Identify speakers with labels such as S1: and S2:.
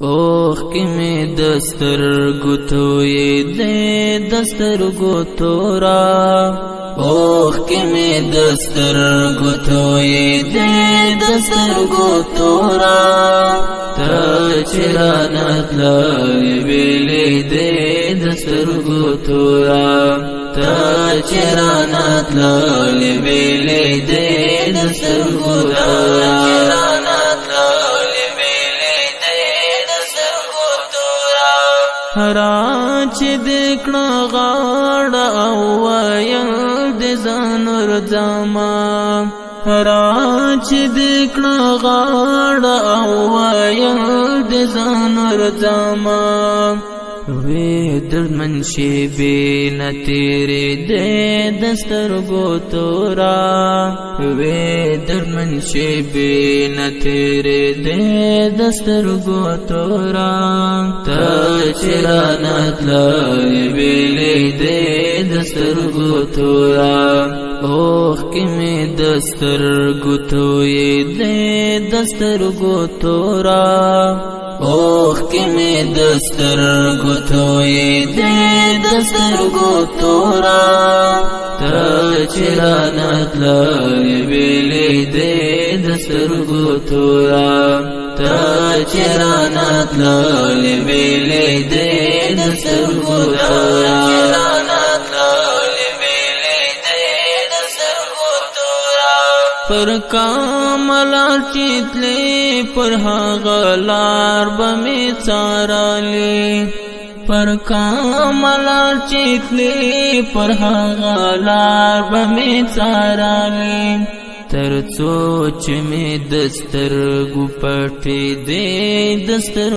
S1: اوخ کی می دستر گتوی دے دستر گتورا اوخ کی می دستر گتوی دے دستر گتورا تا چرانت لائی بیلی دے دستر گتورا تا چرانت لائی بیلی دے دستر گتورا راچ دکنا غاڑا ویل دی زانور زما راچ دکنا غاڑا ویل دی زانور زما وی درمن شی بینا تیرے دے دستر گوتورا وی درمن شی بینا تیرے دے دستر گوتورا تا چرانت لائی بیلی دے دستر گوتورا اوخ کی می دستر گوتوی دے دستر گوتورا اوخ کی می دستر گتوی دے دستر گتورا تا چرانت لائی بیلی دے دستر گتورا تا چرانت لائی بیلی دے دستر گتورا پر کاملا چیتلی پر غلار بمی چارالی پر کاملا چیتلی پر غلار بمی چارالی تر سوچ میں دستر گپٹی دے دستر